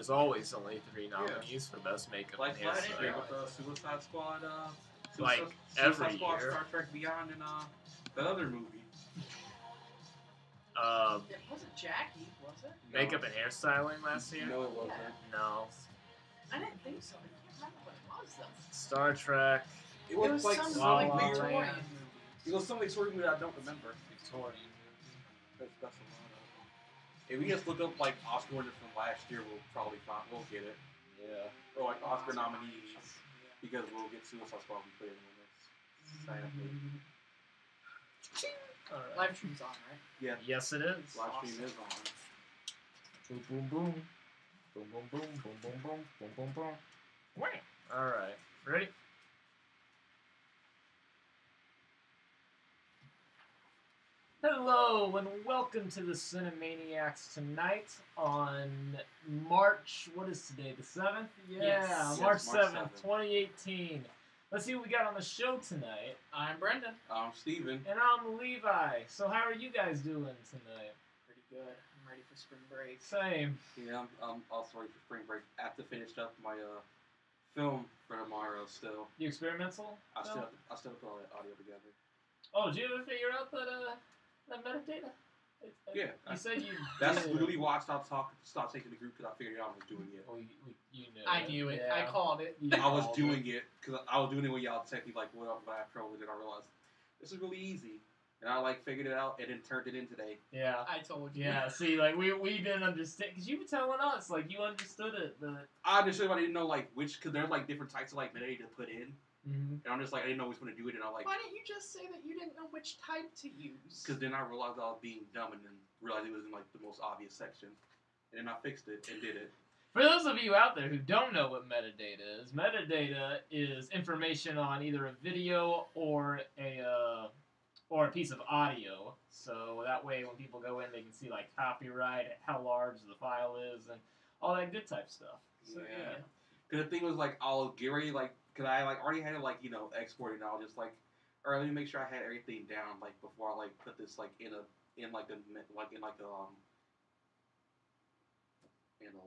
there's always only 3 nominees for Best Makeup Like and last year Hairstyle. with the Suicide Squad, Like Suicide every Squad, year. Star Trek Beyond, and that other movie. It wasn't Jackie, was it? Makeup and hairstyling last year? No, it wasn't. No. I didn't think so. I can't remember what it was though. Star Trek. It was, like some La really La Victorian Land. movie. It was some Victorian movie I don't remember. Victorian. That's a lot of them. If we just look up like Oscar winners from last year, we'll probably find we'll get it. Yeah. Or like Oscar nominees, because we'll get Suicide Squad and play it in this. Sadly. Alright. Live stream's on, right? Yeah. Yes, it is. Live stream is on. Boom, boom, boom. Boom, boom, boom, boom, boom, boom, boom, boom, boom. Wham! Alright. Ready? Hello, and welcome to the CineManiacs tonight on March, what is today, the 7th? Yeah, Yes. March Yes, March 7th, 7th. 2018. Let's see what we got on the show tonight. I'm Brendan. I'm Steven. And I'm Levi. So how are you guys doing tonight? Pretty good. I'm ready for spring break. Same. Yeah, I'm also ready for spring break. I have to finish up my film for tomorrow still. The experimental? I film? still put all that audio together. Oh, did you ever figure out that metadata? Yeah. You said you That's did. literally why I stopped taking the group, because I figured out I was doing it. Oh, you knew I knew it. Yeah. I called it. You I was called doing it because I was doing it when y'all text me like, "What up?" But I probably did. I realized this is really easy, and I like figured it out and then turned it in today. Yeah. I told you. Yeah, see, like, we didn't understand, because you were telling us, like, you understood it, but... I understood, but I didn't know like which, because there's like different types of like metadata to put in, Mm-hmm. and I'm just like I didn't know which one to do it, and I like Why didn't you just say that you didn't know which type to use? because then I realized I was being dumb and then realized it was in like the most obvious section, and then I fixed it and did it. For those of you out there who don't know what metadata is information on either a video or a piece of audio. So that way when people go in, they can see, like, copyright, how large the file is, and all that good type stuff. So, Yeah. Because the thing was like I'll get ready like because I like already had it like exported, and I was just like, all right, let me make sure I had everything down like before I like put this like in a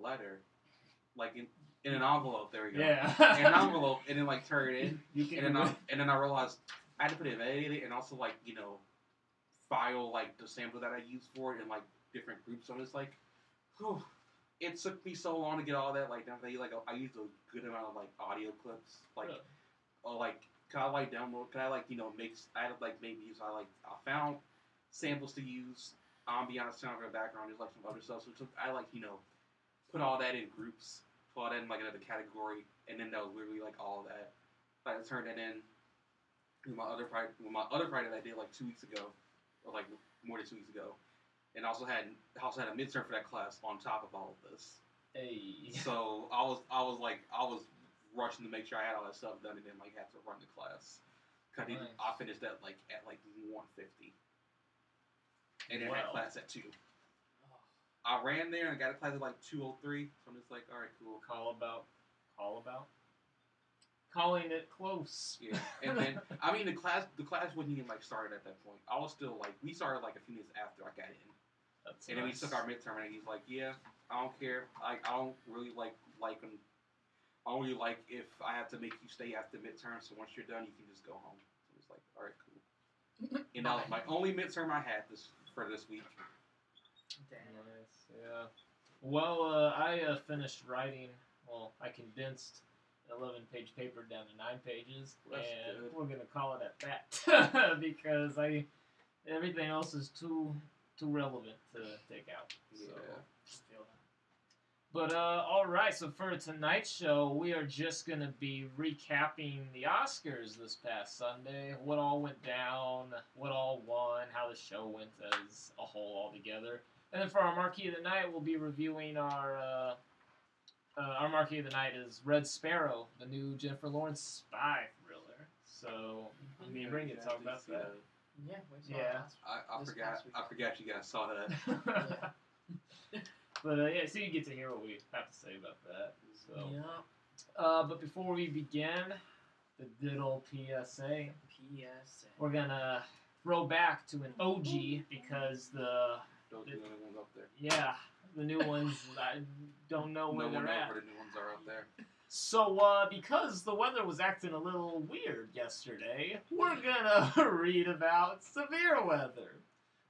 letter, like in an envelope. There we go. Yeah. In an envelope, and then like turn it in, You can and then I realized I had to put it in metadata and also like file like the sample that I used for it in like different groups. So it's like, whew, it took me so long to get all that like down. I used a good amount of like audio clips, like Really? or like could I like download? Could I like mix? I had like maybe use. I found samples to use, ambiance sound in the background, just like some other stuff. So I like put all that in groups, put all that in like another category, and then that was literally like all of that. I turned that in with my other project that I did like 2 weeks ago, or like more than 2 weeks ago, and I also had a midterm for that class on top of all of this. Hey. So I was rushing to make sure I had all that stuff done, and then like had to run the class. Cause Nice. I finished that like at like 1:50, and then had Wow. class at 2. I ran there and got a class at like 2:03. So I'm just like, all right, cool. Call about. Calling it close. Yeah, and then I mean the class wasn't even like started at that point. I was still like we started like a few minutes after I got in, That's and then we nice. took our midterm, and he's like, yeah, I don't care. I don't really like them. I don't really like if I have to make you stay after midterm. So once you're done, you can just go home. So it's like, all right, cool. And that was my only midterm I had for this week. Damn. Nice, yeah. Well, I finished writing. Well, I condensed an 11-page paper down to 9 pages, That's and good. we're gonna call it at that because everything else is too relevant to take out. Yeah. So. But all right. So for tonight's show, we are just gonna be recapping the Oscars this past Sunday. What all went down, what all won, how the show went as a whole altogether. And then for our Marquee of the Night, we'll be reviewing our Marquee of the Night is Red Sparrow, the new Jennifer Lawrence spy thriller. So, me and Ring can talk about that. Yeah, we saw Yeah. it last I past week. forgot you guys saw that. But, yeah, so you get to hear what we have to say about that. So, Yeah. but before we begin, the good old PSA, PSA. we're going to throw back to an OG because Those are the only ones up there. The new ones, I don't know where No one they're knows at. where the new ones are out there. So, because the weather was acting a little weird yesterday, we're gonna read about severe weather.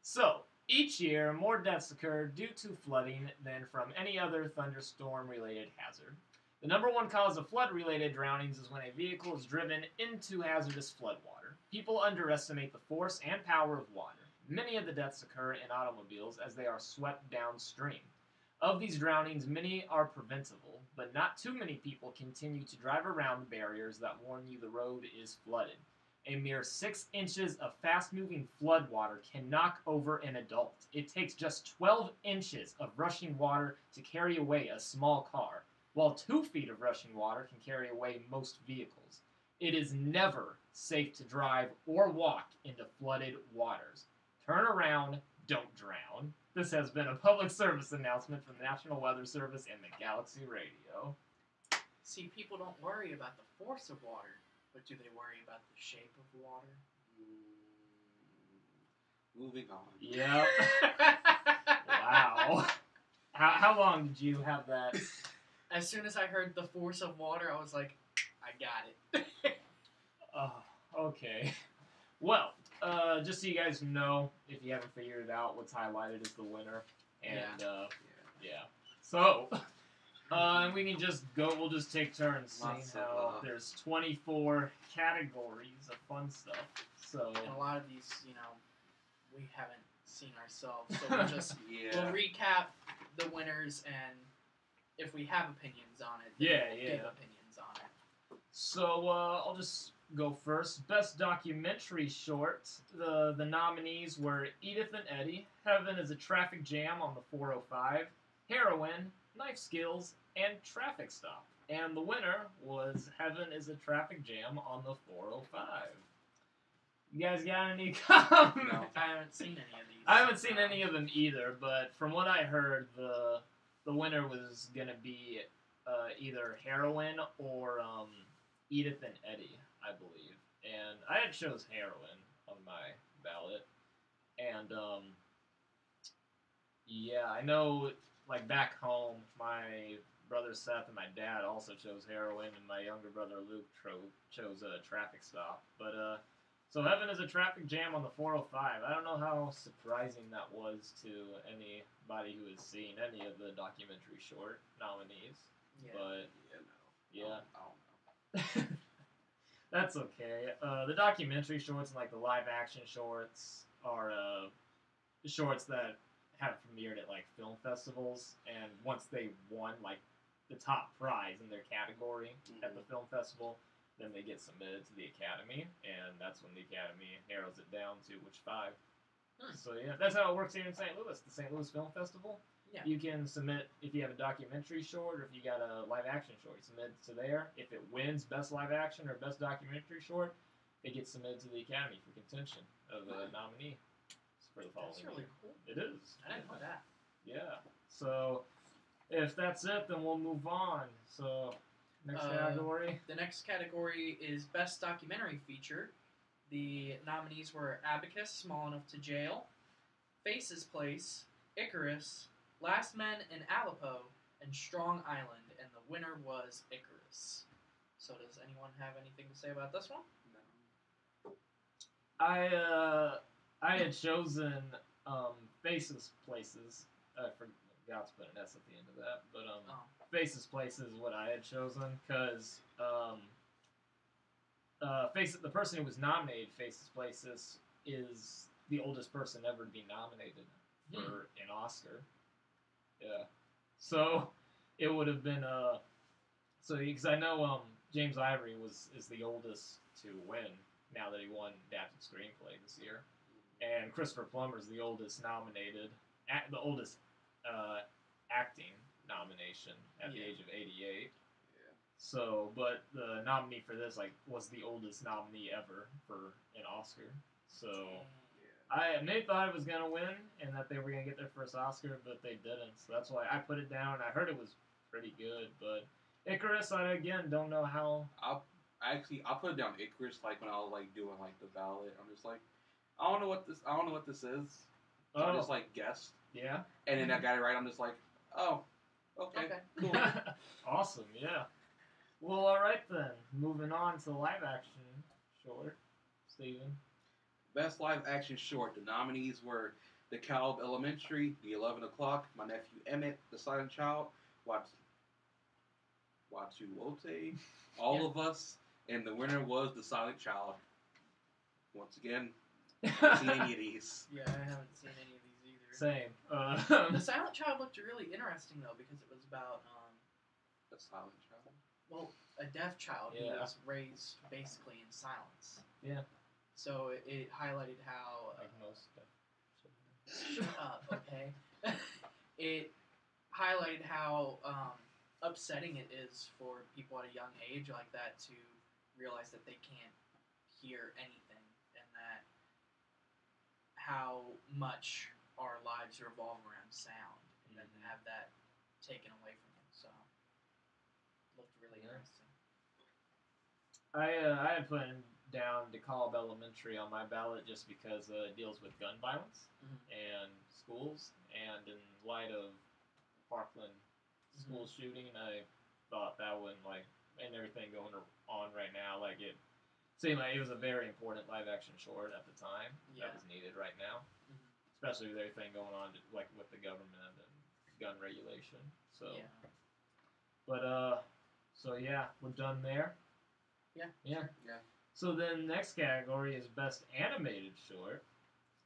So, each year, more deaths occur due to flooding than from any other thunderstorm-related hazard. The number one cause of flood-related drownings is when a vehicle is driven into hazardous floodwater. People underestimate the force and power of water. Many of the deaths occur in automobiles as they are swept downstream. Of these drownings, many are preventable, but not too many people continue to drive around the barriers that warn you the road is flooded. A mere 6 inches of fast-moving floodwater can knock over an adult. It takes just 12 inches of rushing water to carry away a small car, while 2 feet of rushing water can carry away most vehicles. It is never safe to drive or walk into flooded waters. Turn around, don't drown. This has been a public service announcement from the National Weather Service and the Galaxy Radio. See, people don't worry about the force of water, but do they worry about the shape of water? Moving on. Yep. Wow. How long did you have that? As soon as I heard the force of water, I was like, I got it. Okay. Well, just so you guys know, if you haven't figured it out, what's highlighted is the winner. And, yeah. So, and we can just go, we'll just take turns seeing Lots of, how there's 24 categories of fun stuff. So, And a lot of these, we haven't seen ourselves, so we'll just Yeah. we'll recap the winners, and if we have opinions on it, then we'll give opinions on it. So, I'll just go first. Best documentary short. The nominees were Edith and Eddie, Heaven is a Traffic Jam on the 405, Heroin, Knife Skills, and Traffic Stop. And the winner was Heaven is a Traffic Jam on the 405. You guys got any comments? No. I haven't seen any of these. I haven't seen any of them either, but from what I heard, the winner was going to be either Heroin or Edith and Eddie, I believe. And I had chose Heroin on my ballot. And, yeah, I know, like, back home, my brother Seth and my dad also chose Heroin, and my younger brother Luke chose a Traffic Stop. But, so Heaven is a Traffic Jam on the 405. I don't know how surprising that was to anybody who has seen any of the documentary short nominees. Yeah. But, yeah. I don't know. That's okay. The documentary shorts and like the live action shorts are shorts that have premiered at like film festivals, and once they won like the top prize in their category at the film festival, then they get submitted to the Academy, and that's when the Academy narrows it down to which 5. So yeah, that's how it works here in St. Louis. The St. Louis Film Festival. Yeah. You can submit if you have a documentary short or if you got a live action short. You submit it to there. If it wins Best Live Action or Best Documentary Short, it gets submitted to the Academy for contention of a nominee for the following That's really year. cool. It is. I didn't know that. Yeah. So if that's it, then we'll move on. So next category. The next category is Best Documentary Feature. The nominees were Abacus, Small Enough to Jail, Faces Place, Icarus, Last Men in Aleppo, and Strong Island, and the winner was Icarus. So does anyone have anything to say about this one? No. I had chosen Faces Places. I forgot to put an S at the end of that, but Faces Places is what I had chosen because the person who was nominated Faces Places is the oldest person ever to be nominated for an Oscar. Yeah, so it would have been because I know James Ivory is the oldest to win now that he won Adapted Screenplay this year, and Christopher Plummer's the oldest nominated, the oldest acting nomination at the age of 88. So, but the nominee for this was the oldest nominee ever for an Oscar. So, they thought it was gonna win and that they were gonna get their first Oscar, but they didn't. So that's why I put it down. I heard it was pretty good, but Icarus, I again don't know how. I'll put it down Icarus when I was doing the ballot. I'm just I don't know what this is. So I just guessed. Yeah. And then I got it right. I'm just Oh, okay, Okay. cool. Awesome, yeah. Well, alright then. Moving on to live action short. Steven. Best live action short. The nominees were The Calb Elementary, The 11 O'Clock, My Nephew Emmett, The Silent Child, Watu Wote, All of Us, and the winner was The Silent Child. Once again, I haven't seen any of these. Yeah, I haven't seen any of these either. Same. The Silent Child looked really interesting though because it was about The Silent Child? well, a deaf child who Yeah. was raised basically in silence. Yeah. So it highlighted how Like most stuff. shut up, okay? It highlighted how upsetting it is for people at a young age like that to realize that they can't hear anything and that how much our lives revolve around sound and then to have that taken away from them. So looked really Yeah. interesting. I had put down DeKalb Elementary on my ballot just because it deals with gun violence and schools, and in light of Parkland school shooting, I thought that one, like, and everything going on right now, like, it seemed like it was a very important live action short at the time that was needed right now, especially with everything going on, like, with the government and gun regulation. So, but so yeah, we're done there. Yeah. So then next category is Best Animated Short.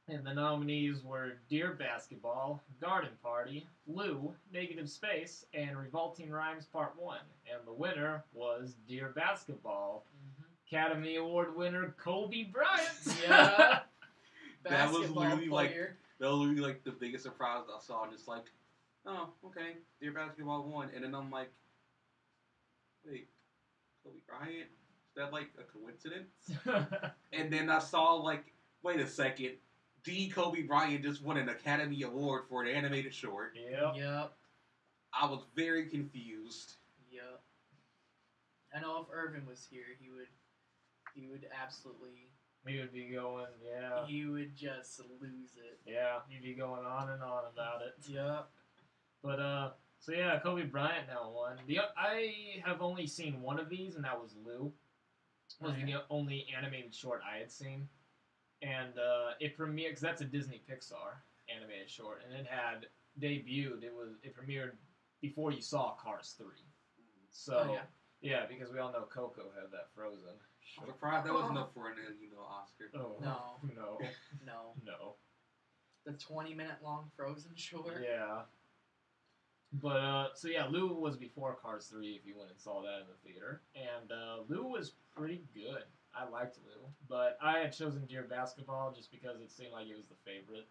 And the nominees were Deer Basketball, Garden Party, Lou, Negative Space, and Revolting Rhymes Part 1. And the winner was Deer Basketball. Academy Award winner Kobe Bryant. Yeah. That was Basketball literally player. like the biggest surprise I saw. And it's like, oh, okay, Dear Basketball won. And then I'm like, wait, Kobe Bryant? Is that like a coincidence? And then I saw like, wait a second, Kobe Bryant just won an Academy Award for an animated short. Yep. I was very confused. Yep. I know if Irvin was here, he would absolutely. He would be going, yeah. He would just lose it. Yeah, he'd be going on and on about it. Yep. But, so yeah, Kobe Bryant now won. I have only seen one of these, and that was Lou. It was the only animated short I had seen. And it premiered, because that's a Disney Pixar animated short, and it had debuted, it premiered before you saw Cars 3. So, yeah, because we all know Coco had that Frozen. I'm surprised that wasn't up for an Oscar. Oh, No. No. The 20-minute long Frozen short. Yeah. But, so yeah, Lou was before Cars 3 if you went and saw that in the theater. And Lou was pretty good. I liked Lou. But I had chosen Deer Basketball just because it seemed like it was the favorite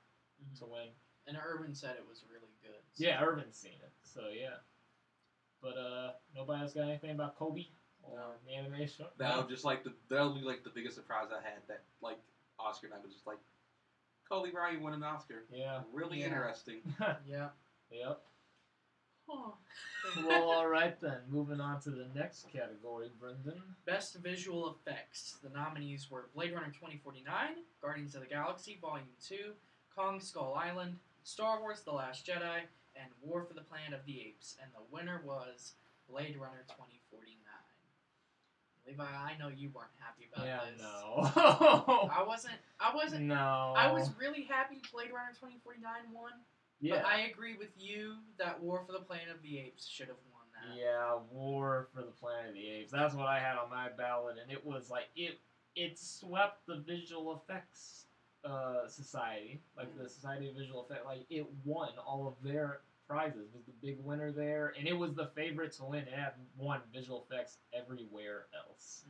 to win. And Irvin said it was really good. So. Yeah, Irvin's seen it. So, yeah. But, nobody else got anything about Kobe? Or the animation? That was just like that'll be like the biggest surprise I had. That like Oscar night was just like Kobe Bryant won an Oscar. Yeah. Really interesting. Yeah. Yep. Oh. Well, alright then. Moving on to the next category, Brendan. Best visual effects. The nominees were Blade Runner 2049, Guardians of the Galaxy Volume 2, Kong Skull Island, Star Wars The Last Jedi, and War for the Planet of the Apes. And the winner was Blade Runner 2049. Levi, I know you weren't happy about this. No. I wasn't. No. I was really happy Blade Runner 2049 won. Yeah. But I agree with you that War for the Planet of the Apes should have won that. Yeah, War for the Planet of the Apes. That's what I had on my ballot, and it was like it swept the visual effects society, like the Society of Visual Effects. Like it won all of their prizes. It was the big winner there, and it was the favorite to win. It had won visual effects everywhere else.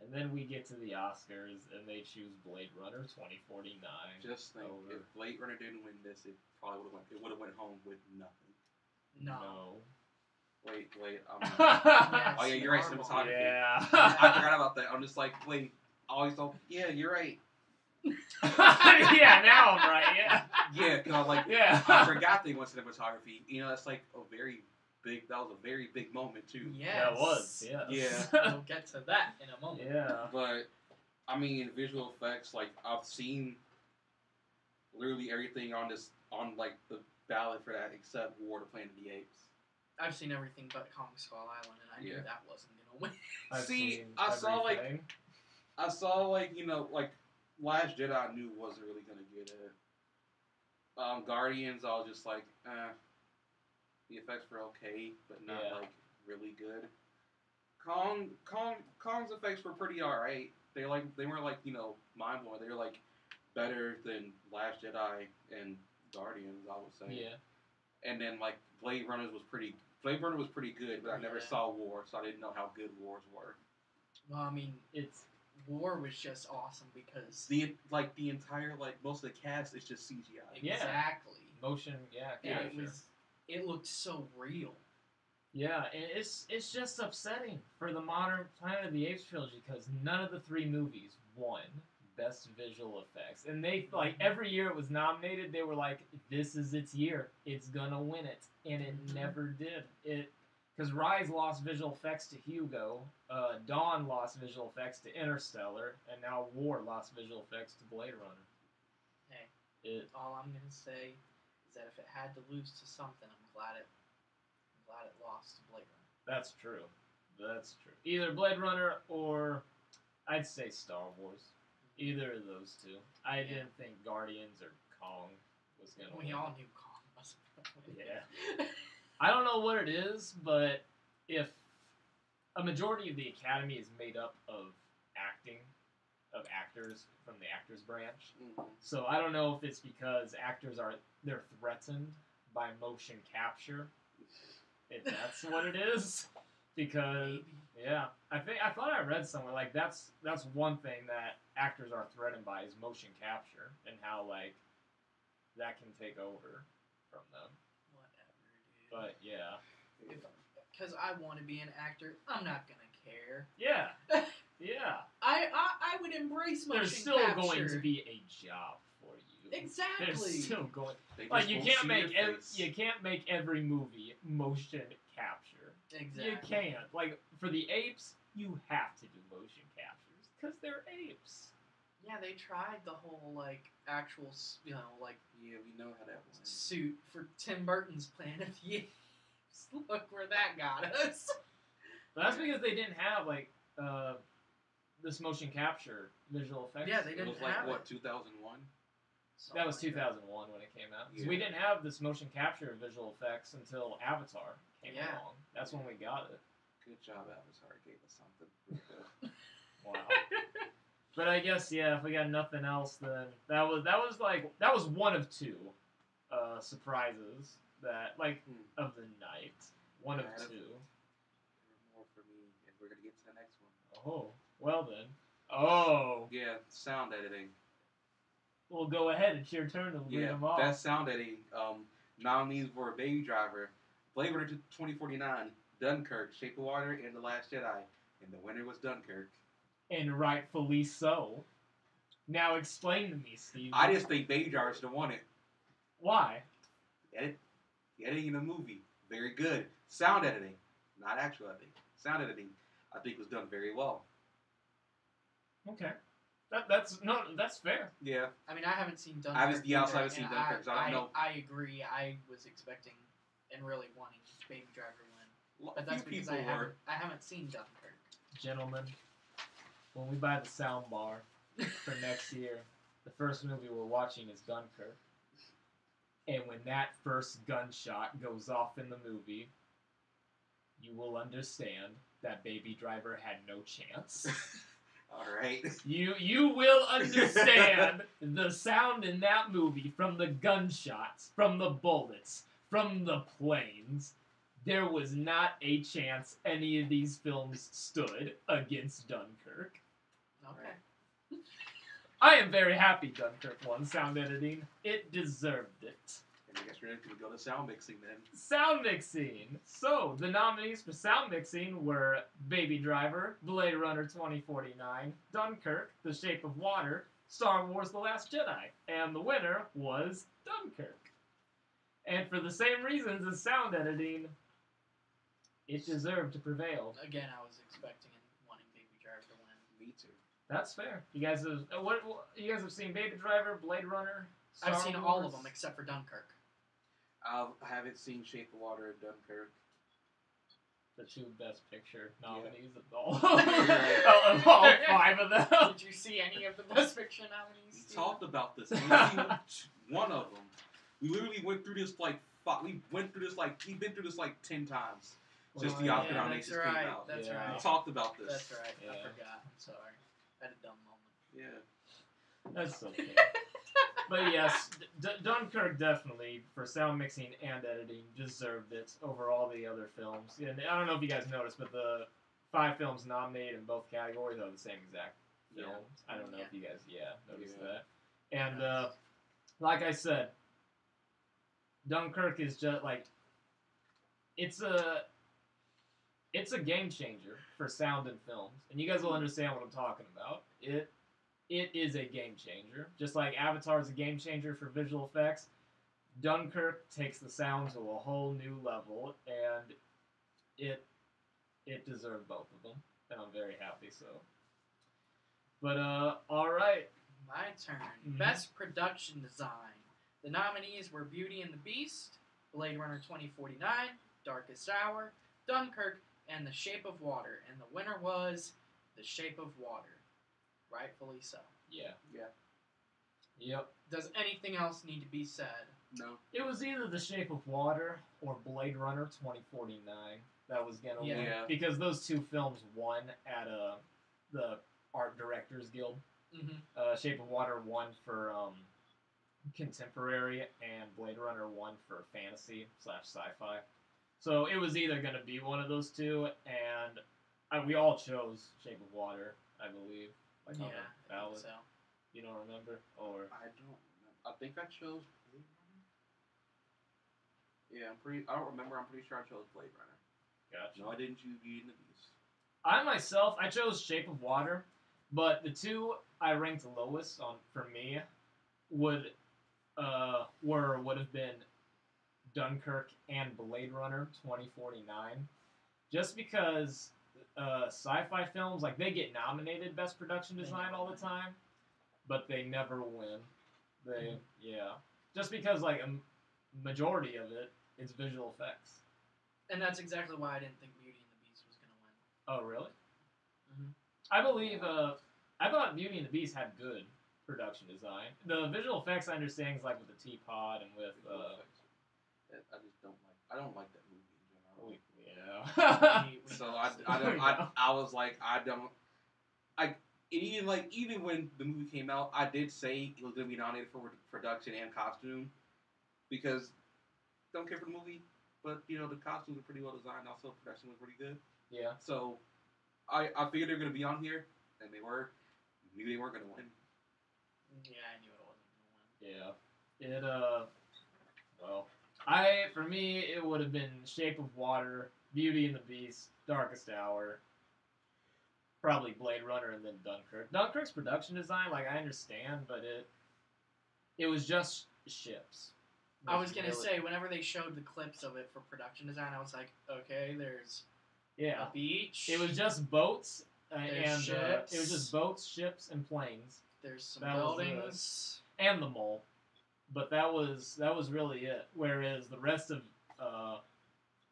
And then we get to the Oscars, and they choose Blade Runner 2049. Just think, if Blade Runner didn't win this, it probably would have went home with nothing. No. Wait. Yes, Oh yeah, you're right. Cinematography. Yeah. I forgot about that. I'm just like, wait. I always thought, yeah, you're right. Yeah, now I'm right. Yeah. Yeah, because I was like, I forgot they went cinematography. You know, that's like that was a very big moment too. Yes. Yeah, it was. Yeah. Yeah. We'll get to that in a moment. Yeah. But I mean, visual effects. Like I've seen literally everything on like the valid for that except War of the Planet of the Apes. I've seen everything but Kong Skull Island, and I knew Yeah. that wasn't gonna win. I've See, seen I saw, like- everything. I saw like Last Jedi I knew wasn't really gonna get it. Guardians I was just like, the effects were okay, but not Yeah. like really good. Kong's effects were pretty alright. They weren't like, mind blowing. They were like better than Last Jedi and Guardians, I would say. Yeah. And then like Blade Runner was pretty good, but I never Yeah. saw War, so I didn't know how good Wars were. Well, I mean, It's War was just awesome because The entire most of the cast is just CGI. Yeah. exactly. motion. Yeah. And Capture. it looked so real. Yeah, and it's just upsetting for the modern Planet of the Apes trilogy because none of the 3 movies won Best Visual Effects, and they like every year it was nominated. They were like, "This is its year. It's gonna win it," and it Mhm. never did. It because Rise lost visual effects to Hugo, Dawn lost visual effects to Interstellar, and now War lost visual effects to Blade Runner. Hey. It All I'm gonna say is that if it had to lose to something, I'm glad it lost to Blade Runner. that's true. That's true. Either Blade Runner or I'd say Star Wars. Either of those two. I Yeah. didn't think Guardians or Kong was gonna We win. all knew Kong wasn't gonna win. Yeah. I don't know what it is, but if a majority of the Academy is made up of actors from the actors branch, Mm-hmm. so I don't know if it's because they're threatened by motion capture. If that's what it is, because Maybe. yeah, I thought I read somewhere like that's one thing that actors are threatened by is motion capture and how like that can take over from them. Whatever, dude. But yeah, Because I want to be an actor, I'm not gonna care. yeah, yeah. I would embrace motion There's still capture. going to be a job for you. Exactly. There's still going. They just Like you won't can't see make your face. you can't make every movie motion capture. Exactly. You can't. Like for the apes, you have to do motion captures because they're apes. Yeah, they tried the whole like actual, Yeah, we know how that went. suit for Tim Burton's Planet of the Apes. Look where that got us. But that's because they didn't have like this motion capture visual effects. Yeah, they It didn't was like have what, it. 2001? That was Something like 2001 when it came out. So Yeah. we didn't have this motion capture visual effects until Avatar came Yeah. along. That's when we got it. Good job, Avatar gave us something. Wow. But I guess yeah, if we got nothing else, then that was one of 2 surprises that of the night. One of Yeah. 2. There were more for me, and we're gonna get to the next one. Oh, well then. Oh, Yeah, sound editing. well go ahead. It's your turn to read Yeah, them off. best sound editing. Nominees were Baby Driver, Blade Runner 2049, Dunkirk, Shape of Water, and The Last Jedi. And the winner was Dunkirk. And rightfully so. Now explain to me, Steve. I just think Baby Driver should have won it. Why? The editing in the movie, very good. Sound editing, not actual editing. Sound editing, I think was done very well. Okay. That's fair. Yeah. I mean, I haven't seen Dunkirk. I haven't either, seen and Dunkirk, so I don't know. I agree. I was expecting and really wanting Baby Driver to win, but that's because I haven't seen Dunkirk. Gentlemen, when we buy the sound bar for next year, the first movie we're watching is Dunkirk. And when that first gunshot goes off in the movie, you will understand that Baby Driver had no chance. All right. You will understand the sound in that movie from the gunshots, from the bullets, from the planes. There was not a chance any of these films stood against Dunkirk. Okay. I am very happy Dunkirk won sound editing. It deserved it. And I guess we're going to go to sound mixing then. Sound mixing. So, the nominees for sound mixing were Baby Driver, Blade Runner 2049, Dunkirk, The Shape of Water, Star Wars The Last Jedi, and the winner was Dunkirk. And for the same reasons as sound editing, it deserved to prevail. Again, I was expecting and wanting Baby Driver to win. Me too. That's fair. You guys have you guys have seen Baby Driver, Blade Runner, Star I've seen all of Wars? them except for Dunkirk. I haven't seen Shape of Water and Dunkirk. The 2 Best Picture nominees of all, Right. of all 5 of them. Did you see any of the Best Picture nominees? We talked about this. One of them. We literally went through this like we've been through this like 10 times. Just the Oscar nominations came out. That's Yeah. right. We talked about this. That's right. Yeah. I forgot. I'm sorry. I had a dumb moment. Yeah. That's okay. But yes, Dunkirk definitely, for sound mixing and editing, deserved it over all the other films. And I don't know if you guys noticed, but the 5 films nominated in both categories are the same exact films. I don't know if you guys, noticed that. And like I said, Dunkirk is just like it's a game changer for sound and films, and you guys will understand what I'm talking about. It is a game changer, just like Avatar is a game changer for visual effects. Dunkirk takes the sound to a whole new level, and it deserved both of them, and I'm very happy. So, but all right, My turn. Mhm. Best Production Design. The nominees were Beauty and the Beast, Blade Runner 2049, Darkest Hour, Dunkirk, and The Shape of Water. And the winner was The Shape of Water. Rightfully so. yeah, Yeah. yep. Does anything else need to be said? No. It was either The Shape of Water or Blade Runner 2049 that was gonna win, Yeah. because those 2 films won at the Art Directors Guild. Mm-hmm. Shape of Water won for contemporary, and Blade Runner won for fantasy / sci-fi. So it was either going to be one of those 2, and we all chose Shape of Water, I believe. Like on Yeah, the I think ballot. so. You don't remember? Or I don't remember. I think I chose Blade Runner. Yeah, I don't remember. I'm pretty sure I chose Blade Runner. gotcha. No, I didn't choose Beauty and the Beast. I myself, I chose Shape of Water, but the 2 I ranked lowest on for me would have been Dunkirk and Blade Runner 2049, just because sci-fi films, like, they get nominated Best Production Design all the time, but they never win. Just because like a majority of it is visual effects. And that's exactly why I didn't think Beauty and the Beast was going to win. Oh, really? Mhm. I believe. I thought Beauty and the Beast had good production design. The visual effects I understand is like with the teapot and with. I just don't like. I don't like that movie in general. Yeah. So I was like, I don't. Even when the movie came out, I did say it was gonna be nominated for production and costume, because don't care for the movie, but the costumes are pretty well designed. Also, production was pretty good. Yeah. So I figured they were gonna be on here, and they were. Knew they weren't gonna win. Yeah, I knew it wasn't going to win. Yeah. Well, for me, it would have been Shape of Water, Beauty and the Beast, Darkest Hour, probably Blade Runner, and then Dunkirk. Dunkirk's production design, like, I understand, but it was just ships. I was going to say, whenever they showed the clips of it for production design, I was like, okay, there's a beach. It was just boats, and ships. it was just boats, ships, and planes. There's some That was buildings. And the mole. But that was really it. Whereas the rest of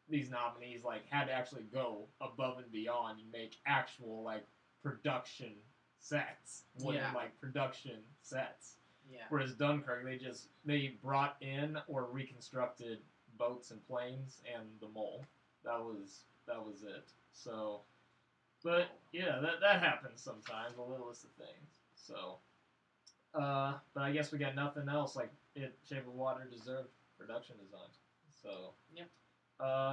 these nominees had to actually go above and beyond and make actual production sets, production sets. Yeah. Whereas Dunkirk, they brought in or reconstructed boats and planes and the mole. That was it. So, but yeah, that happens sometimes, the littlest of things. So, but I guess we got nothing else. Shape of Water deserved production design. So, yep.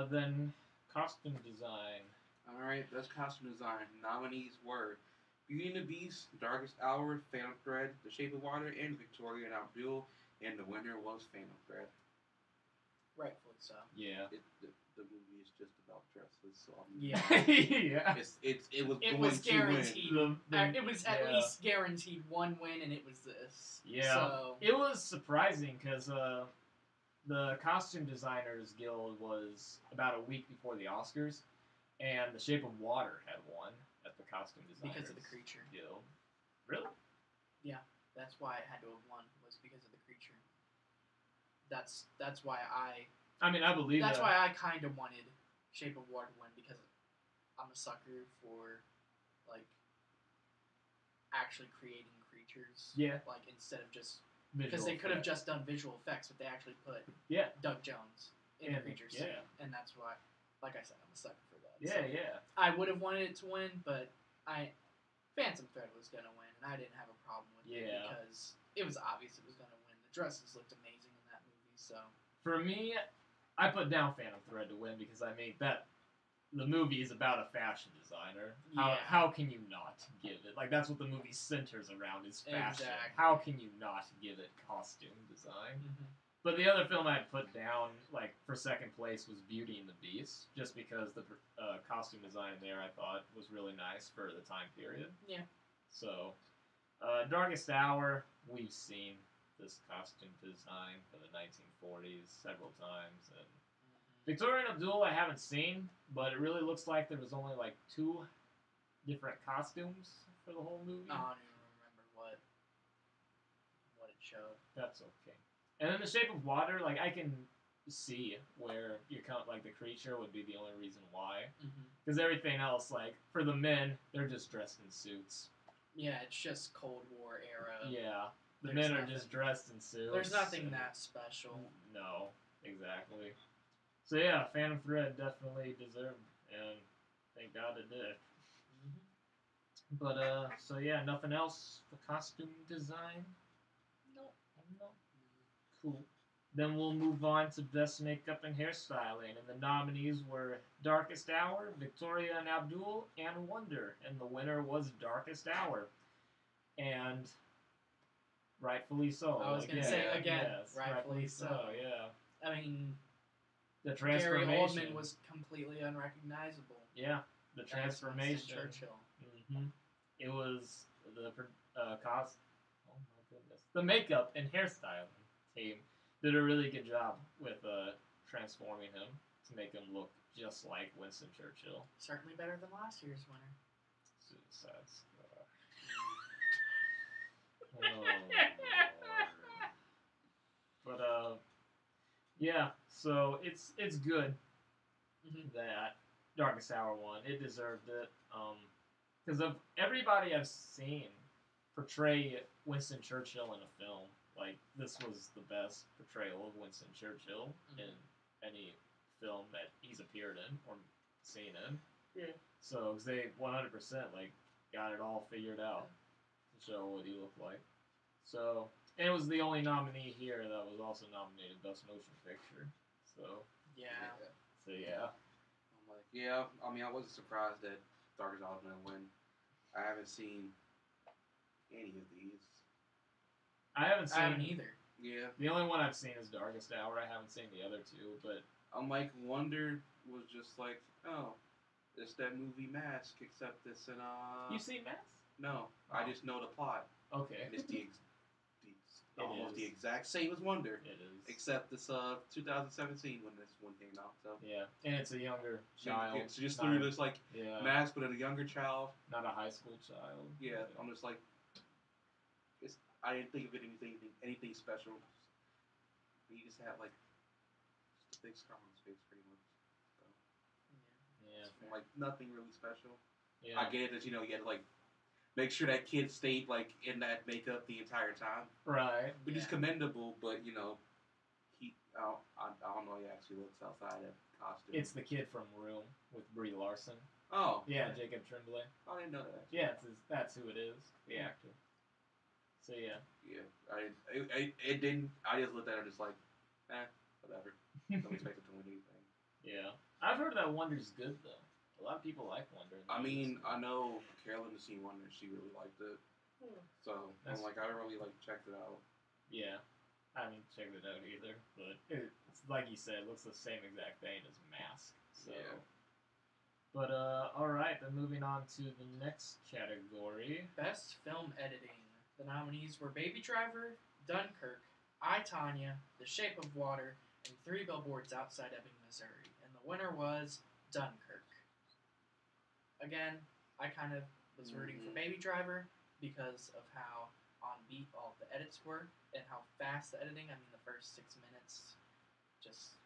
Then costume design. All right, best costume design. Nominees were Beauty and the Beast, Darkest Hour, Phantom Thread, The Shape of Water, and Victoria and Abdul, and the winner was Phantom Thread. Rightfully so. Yeah. The movie is just about dresses, so yeah. It was guaranteed. It was at Yeah. least guaranteed one win, and it was this. Yeah. So, it was surprising because the Costume Designers Guild was about a week before the Oscars, and The Shape of Water had won at the Costume Designers because of the creature. Guild. Really? Yeah, that's why it had to have won, was because of the creature. that's why I I mean, I believe that's that. why I kind of wanted Shape of Water to win, because I'm a sucker for like actually creating creatures. Yeah. Like instead of just Visual because they could have effect. just done visual effects, but they actually put Yeah. Doug Jones in the And- creature yeah. suit, and that's why, like I said, I'm a sucker for that. Yeah, So yeah. I would have wanted it to win, but Phantom Thread was gonna win, and I didn't have a problem with it Yeah. because it was obvious it was gonna win. The dresses looked amazing in that movie, so For me, I put down Phantom Thread to win because I mean that the movie is about a fashion designer. Yeah. How can you not give it? Like that's what the movie centers around is fashion. Exactly. How can you not give it costume design? mm-hmm. But the other film I'd put down, like for second place, was Beauty and the Beast, just because the costume design there I thought was really nice for the time period. Yeah. So, Darkest Hour, we've seen this costume design for the 1940s several times, and Victoria and Abdul I haven't seen, but it really looks like there was only like 2 different costumes for the whole movie. I don't even remember what it showed. That's okay. And then The Shape of Water, like I can see where you count like the creature would be the only reason why, because everything else, like for the men, they're just dressed in suits. Yeah, it's just Cold War era. Yeah, the There's men are nothing- just dressed in suits. There's nothing that special. No, exactly. So yeah, Phantom Thread definitely deserved, and thank God it did. But so yeah, nothing else for costume design. Nope. No. Cool. Then we'll move on to Best Makeup and Hairstyling, and the nominees were Darkest Hour, Victoria and Abdul, and Wonder, and the winner was Darkest Hour, and rightfully so. I was gonna say again, yes, rightfully so. Yeah, I mean, the Gary transformation. Oldman was completely unrecognizable. Yeah, the as transformation. Winston Churchill. It was the cost. Oh my goodness, the makeup and hairstyling team did a really good job with transforming him to make him look just like Winston Churchill. Certainly better than last year's winner. Suicide Squad. Oh, Lord. But yeah. So it's good that Darkest Hour won. It deserved it. Because of everybody I've seen portray Winston Churchill in a film, like this was the best portrayal of Winston Churchill in any film that he's appeared in or seen in. Yeah. So 'cause they 100% like got it all figured out to show what he looked like. So and it was the only nominee here that was also nominated Best Motion Picture. So Yeah. yeah. I'm like, yeah. I mean, I wasn't surprised that Darkest Hour was gonna win. I haven't seen any of these. I haven't seen either. Yeah. The only one I've seen is Darkest Hour. I haven't seen the other 2, but I'm like, Wonder was just like, oh, it's that movie Mask, except it's in you seen Mask? No, I just know the plot. Okay. And it's almost is. the exact same as Wonder, It is. except it's 2017 when this one came out. So Yeah, and it's a younger child. So just not- through this like yeah, Mask, but in a younger child. not a high school child. Yeah, I'm just like, I didn't think of it anything special. He just had like just a big scar on his face, pretty much. So, Yeah. so, like nothing really special. Yeah. I get it that you had to like make sure that kid stayed like in that makeup the entire time, Right. which is Yeah. commendable. But he, I don't know. He actually looks outside that costume. It's the kid from Room with Brie Larson. Oh Yeah, Jacob Tremblay. I didn't know that. Yeah, that's who it is. The actor. So yeah. Yeah, it didn't. I just looked at it just like, whatever. Don't expect it to win anything. Yeah. I've heard that Wonder's good though. A lot of people like Wonder. I mean, I know Carolyn has seen Wonder. She really liked it. So That's- I'm like, I really like checked it out. Yeah. I haven't checked it out either, but it's like you said, it looks the same exact thing as Mask. So. Yeah. But all right, then moving on to the next category. Best film editing. The nominees were Baby Driver, Dunkirk, I, Tonya, The Shape of Water, and 3 Billboards Outside Ebbing, Missouri. And the winner was Dunkirk. Again, I kind of was rooting for Baby Driver because of how on beat all the edits were and how fast the editing. I mean, the first 6 minutes just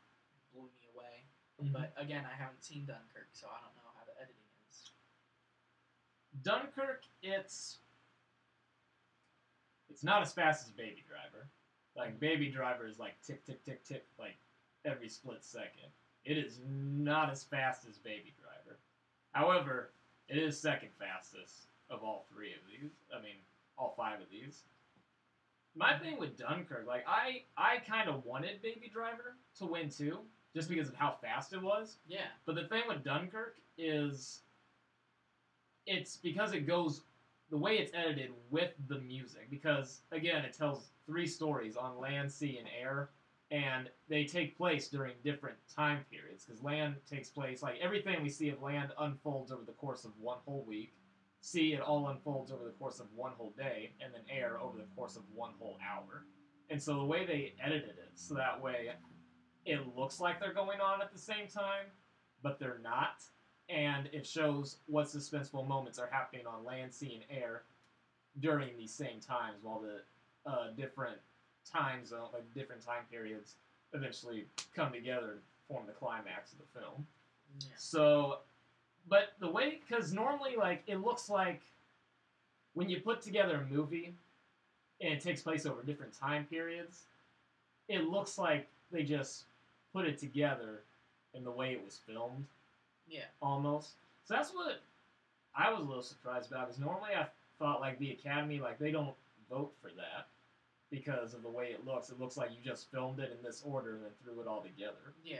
blew me away. Mhm. But again, I haven't seen Dunkirk, so I don't know how the editing is. Dunkirk, it's not as fast as Baby Driver. Like, Baby Driver is like tick, tick, tick, tick, like every split second. It is not as fast as Baby Driver. However, it is second fastest of all three of these. I mean, all five of these. My thing with Dunkirk, like, I kind of wanted Baby Driver to win too, just because of how fast it was. Yeah. But the thing with Dunkirk is, it's because it goes the way it's edited with the music. Because again, it tells three stories on land, sea, and air, and they take place during different time periods. Because land takes place, like everything we see of land unfolds over the course of one whole week. Sea, it all unfolds over the course of one whole day, and then air over the course of one whole hour. And so the way they edited it, so that way it looks like they're going on at the same time, but they're not. And it shows what suspenseful moments are happening on land, sea, and air during these same times, while the different time zone, like different time periods, eventually come together and form the climax of the film. Yeah. So, but the way, because normally, like, it looks like when you put together a movie and it takes place over different time periods, it looks like they just put it together in the way it was filmed. Yeah. Almost. So that's what I was a little surprised about, because normally I thought, like, the Academy, like, they don't vote for that because of the way it looks. It looks like you just filmed it in this order and then threw it all together. Yeah.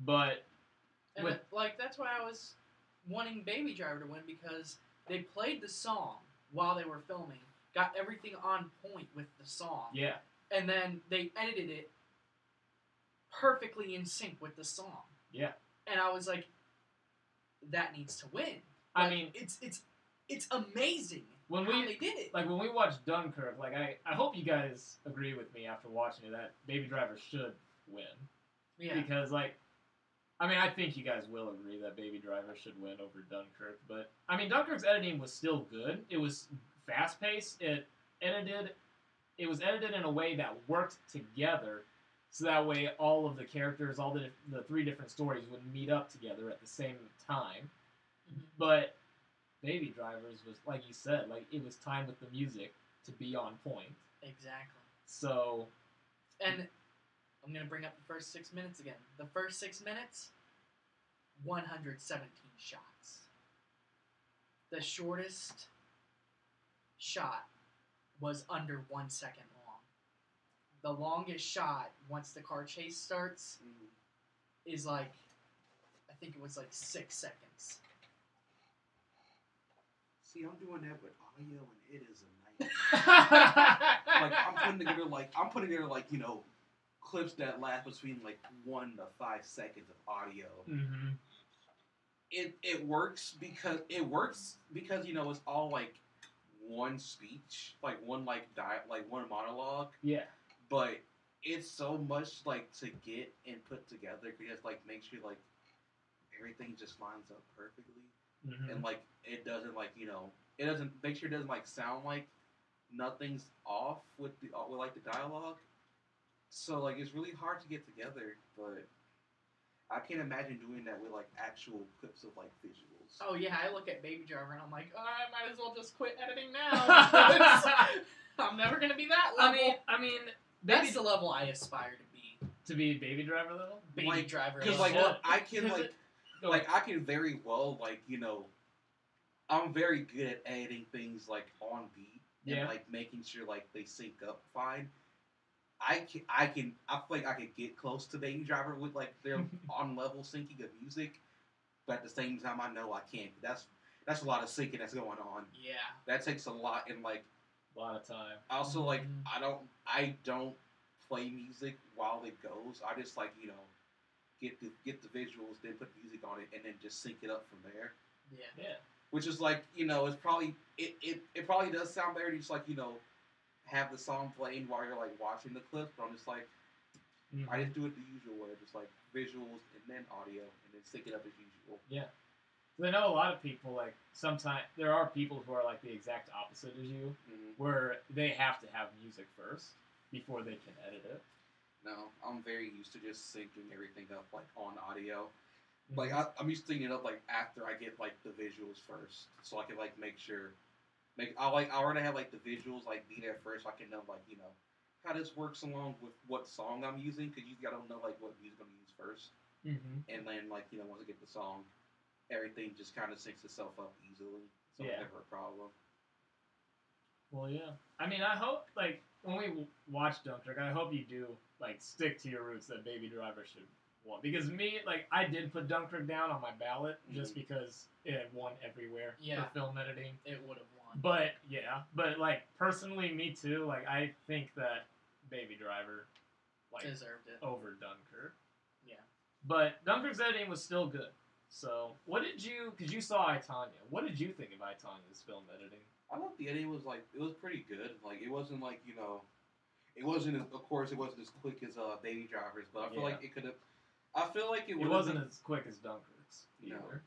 But And like, that's why I was wanting Baby Driver to win, because they played the song while they were filming, got everything on point with the song. Yeah. And then they edited it perfectly in sync with the song. Yeah. And I was like, that needs to win. I Like, mean, it's amazing when how we they did it. like when we watched Dunkirk, like I hope you guys agree with me after watching it that Baby Driver should win. Yeah. Because, like, I mean, I think you guys will agree that Baby Driver should win over Dunkirk. But, I mean, Dunkirk's editing was still good. It was fast-paced. It was edited in a way that worked together, so that way all of the characters, all the three different stories would meet up together at the same time. Mhm. But Baby Drivers was, like you said, like, it was timed with the music to be on point. Exactly. So, And I'm going to bring up the first 6 minutes again. The first 6 minutes, 117 shots. The shortest shot was under 1 second long. The longest shot, once the car chase starts, is like, I think it was like 6 seconds. See, I'm doing that with audio, and it is a nightmare. I'm putting together you know, clips that last between like 1 to 5 seconds of audio. mm-hmm. It works because you know, it's all like one speech, like one one monologue. Yeah. But it's so much like to get and put together, because like make sure like everything just lines up perfectly. Mm-hmm. And like it doesn't like, you know, it doesn't make sure it doesn't like sound like nothing's off with like the dialogue. So like it's really hard to get together, but I can't imagine doing that with like actual clips of like visuals. Oh yeah, I look at Baby Driver and I'm like, oh, I might as well just quit editing now, because I'm never gonna be that level. I mean, that's the level I aspire to be. To be Baby Driver level? Baby like, Driver. Because level. like Yeah. I can Go like I can very well like, you know, I'm very good at editing things like on beat and Yeah. like making sure like they sync up fine. I feel like I could get close to Baby Driver with like their on level syncing of music, but at the same time I know I can't. That's a lot of syncing that's going on. Yeah. That takes a lot, and like A lot of time. also like I don't play music while it goes. I just like, you know, get the visuals, then put music on it, and then just sync it up from there. Yeah. Yeah. Which is like, you know, it's probably it probably does sound better to just like, you know, have the song playing while you're like watching the clip, but I'm just like, Mm-hmm. I just do it the usual way, just like visuals and then audio and then sync it up as usual. Yeah. 'Cause I know a lot of people, like, sometimes there are people who are like the exact opposite as you, where they have to have music first before they can edit it. No, I'm very used to just syncing everything up like on audio. Like I'm used to syncing it up like after I get like the visuals first, so I can like make sure. I already have like the visuals like be there first, so I can know like how this works along with what song I'm using, because you gotta know like what music I'm gonna use first, and then like once I get the song, everything just kind of syncs itself up easily. So it's never a problem. Well, yeah. I mean, I hope like when we watch Dunkirk, I hope you do like stick to your roots that Baby Driver should won, because me, like, I did put Dunkirk down on my ballot just because it had won everywhere for film editing. It would have won. But like personally, me too. Like, I think that Baby Driver like deserved it over Dunkirk. Yeah, but Dunkirk's editing was still good. So, what did you? Because you saw I, Tonya. What did you think of I, Tonya's film editing? I thought the editing was it was pretty good. Like, it wasn't like it wasn't of course it wasn't as quick as Baby Driver's, but I feel like it could have. I feel like it wasn't as quick as Dunkirk's either. No.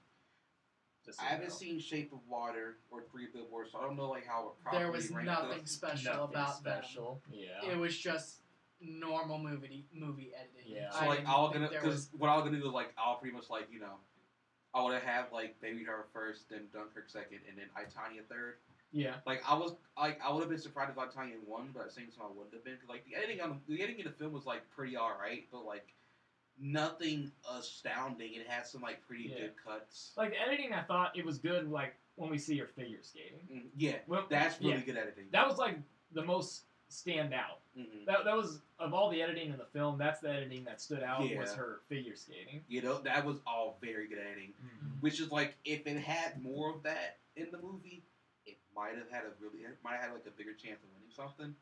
I haven't seen Shape of Water or Three Billboards, so I don't know how it properly there was nothing special about them. Yeah, it was just normal movie editing. Yeah. So what I was gonna do is I'll pretty much I would have Baby Driver first, then Dunkirk second, and then I, Tonya third. Yeah. I would have been surprised if I, Tonya won, but at the same time I wouldn't have been, because the editing in the film was pretty alright, but nothing astounding. It had some pretty good cuts. The editing, I thought it was good. When we see her figure skating. That's really good editing. That was the most stand out. That was, of all the editing in the film, that's the editing that stood out was her figure skating. That was all very good editing. Which is if it had more of that in the movie, it might have had a bigger chance of winning something.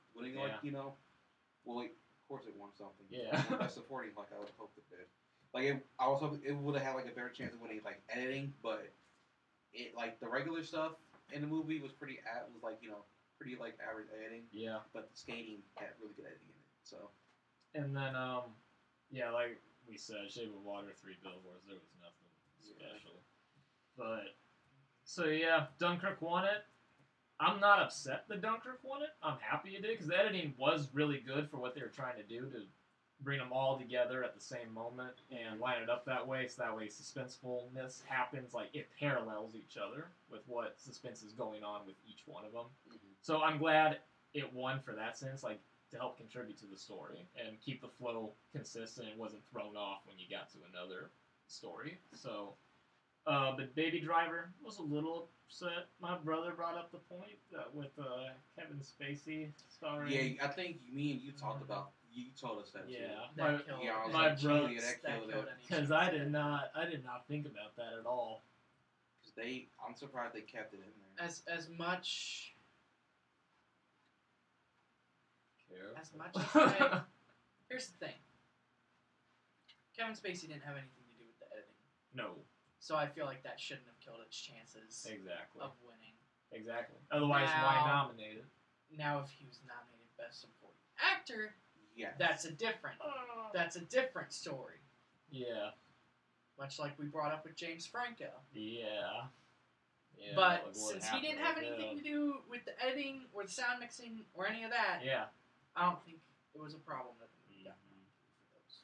Well, of course it won something. Yeah. By supporting I would hope it did. I was hoping it would have had a better chance of winning editing, but it the regular stuff in the movie was pretty pretty average editing. Yeah. But the skating had really good editing in it. So. And then like we said, Shape of Water, Three Billboards, there was nothing special. But so Dunkirk won it. I'm not upset that Dunkirk won it. I'm happy it did, because the editing was really good for what they were trying to do, to bring them all together at the same moment and line it up that way, so that way suspensefulness happens, it parallels each other with what suspense is going on with each one of them. So I'm glad it won for that sense, to help contribute to the story and keep the flow consistent. It wasn't thrown off when you got to another story. So, but Baby Driver was a little upset. My brother brought up the point with Kevin Spacey starring. Yeah, I think me and you talked about. You told us that. Yeah, too. My brother. That killed it. Because I did not think about that at all. Because I'm surprised they kept it in there. As much. As much as here's the thing. Kevin Spacey didn't have anything to do with the editing. No. So I feel like that shouldn't have killed its chances of winning. Exactly. Otherwise, why nominate it? Now, if he was nominated Best Supporting Actor, that's a different story. Yeah. Much like we brought up with James Franco. Yeah. But since he didn't have anything to do with the editing or the sound mixing or any of that, I don't think it was a problem that we got for those.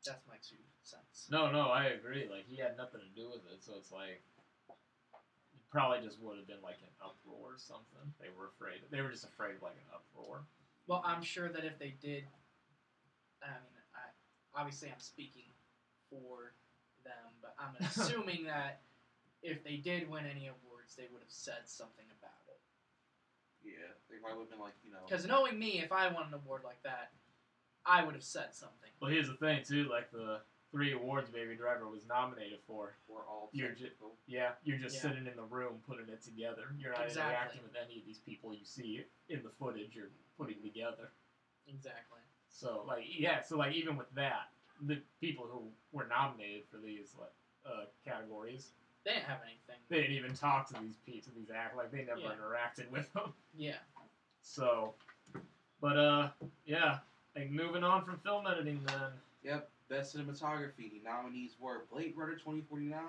That's my 2 cents. No, I agree. He had nothing to do with it, so it's it probably just would have been an uproar or something. They were afraid. They were just afraid of an uproar. Well, I'm sure that if they did, obviously I'm speaking for them, but I'm assuming that if they did win any awards, they would have said something about it. Yeah, they probably would have been Because knowing me, if I won an award like that, I would have said something. Well, here's the thing, too. The 3 awards Baby Driver was nominated for. Were all you're just sitting in the room putting it together. You're not interacting with any of these people you see in the footage you're putting together. Exactly. So, even with that, the people who were nominated for these categories, they didn't have anything. They didn't even talk to these actors. They never interacted with them. Yeah. So, but moving on from film editing then. Yep. Best Cinematography, the nominees were Blade Runner 2049,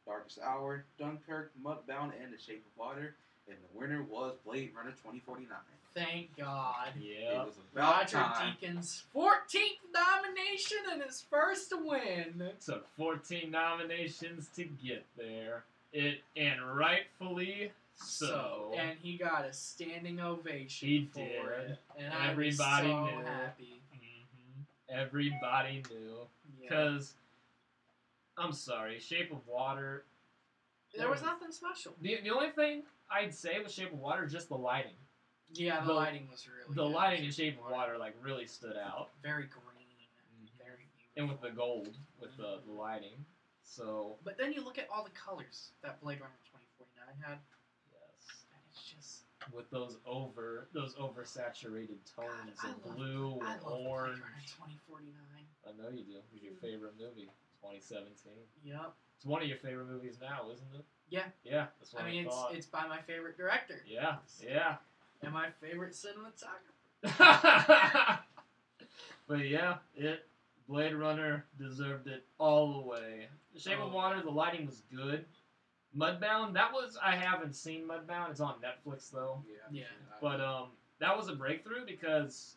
Darkest Hour, Dunkirk, Mudbound, and The Shape of Water. And the winner was Blade Runner 2049. Thank God. Yeah. It was about Roger time. Deakins' 14th nomination and his first win. Took 14 nominations to get there. And rightfully so. And he got a standing ovation He for did. it. And Everybody I was so knew. happy. Everybody knew. Yeah. Because, I'm sorry, Shape of Water. There was nothing special. The only thing I'd say with Shape of Water is just the lighting. Yeah, the lighting was really The good. lighting in Shape of Water like really stood out. Very green. Very beautiful. And with the gold, with the lighting. So. But then you look at all the colors that Blade Runner 2049 had. Yes. And it's just. With those oversaturated tones God, of blue I and love orange. Blade Runner 2049. I know you do. It's your favorite movie, 2017. Yep. It's one of your favorite movies now, isn't it? Yeah. Yeah, that's what I mean, thought. it's by my favorite director. Yeah, yeah. And my favorite cinematographer. But yeah, Blade Runner deserved it all the way. The Shape of Water, the lighting was good. Mudbound, I haven't seen Mudbound. It's on Netflix though. Yeah. But that was a breakthrough because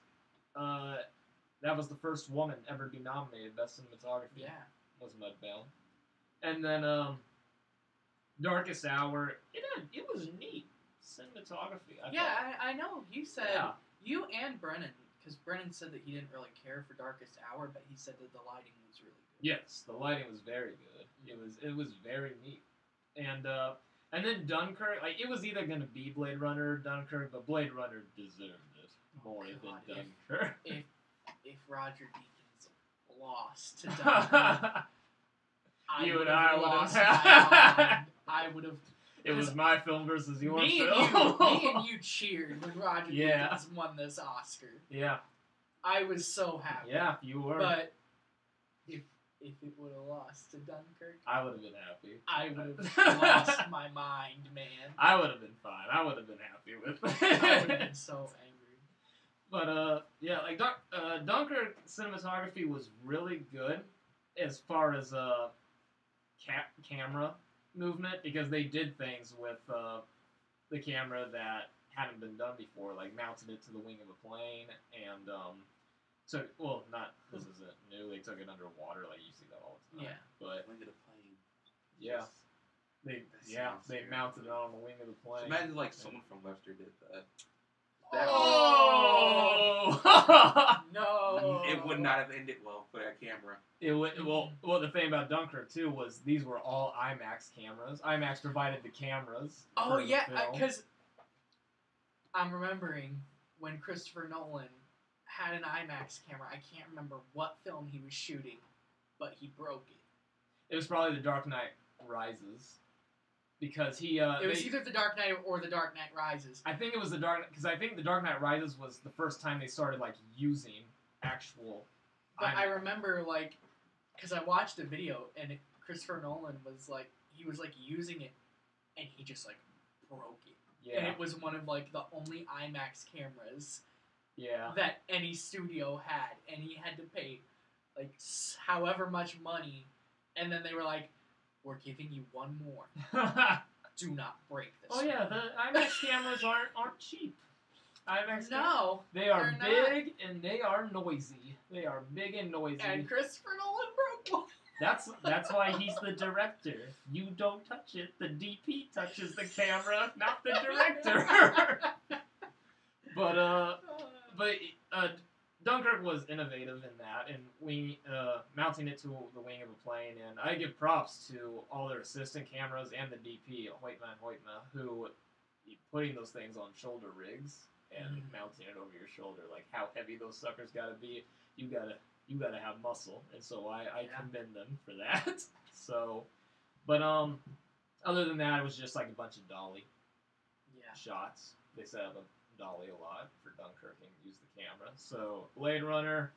that was the first woman ever to be nominated Best Cinematography. Yeah. Was Mudbound. And then Darkest Hour, it was neat cinematography. I know. You said you and Brennan, because Brennan said that he didn't really care for Darkest Hour, but he said that the lighting was really good. Yes, the lighting was very good. It was very neat. And then Dunkirk, like it was either gonna be Blade Runner or Dunkirk, but Blade Runner deserved it more than Dunkirk. If Roger Deakins lost to Dunkirk, You and I would lost have. my mind. I would have. It was my film versus your me film. Me and you cheered when Roger Yeah. Deakins won this Oscar. Yeah. I was so happy. Yeah, you were. But if it would have lost to Dunkirk, I would have been happy. I would have lost my mind, man. I would have been fine. I would have been happy with it. I would have been so angry. But yeah, like Dunkirk cinematography was really good as far as camera movement because they did things with the camera that hadn't been done before, like mounted it to the wing of a plane and this isn't new. They took it underwater, like you see that all the time. Yeah. But Wing of the plane. yeah, they mounted it on the wing of the plane. So imagine like someone from Webster did that. Oh! No. It would not have ended well for that camera. It would, well, the thing about Dunkirk too was these were all IMAX cameras. IMAX provided the cameras. Oh for the yeah, film. because I'm remembering when Christopher Nolan had an IMAX camera. I can't remember what film he was shooting, but he broke it. It was probably The Dark Knight Rises. Because he, it was either The Dark Knight or The Dark Knight Rises. I think it was because I think The Dark Knight Rises was the first time they started like using actual. But I remember like, because I watched a video and Christopher Nolan was like, he was like using it, and he just like broke it. Yeah. And it was one of like the only IMAX cameras. Yeah. That any studio had, and he had to pay like however much money, and then they were like, "We're giving you one more. Do not break this." Oh yeah, the IMAX cameras aren't cheap. IMAX No, they are they're big and they are noisy. They are big and noisy. and Christopher Nolan broke one. That's why he's the director. You don't touch it. The DP touches the camera, not the director. But Dunkirk was innovative in that, and mounting it to the wing of a plane. And I give props to all their assistant cameras and the DP, Hoytma, who putting those things on shoulder rigs and mounting it over your shoulder. Like how heavy those suckers gotta be. You gotta have muscle, and so I commend them for that. So, but other than that, it was just like a bunch of dolly shots. They set up a dolly a lot for Dunkirk and use the camera. So Blade Runner,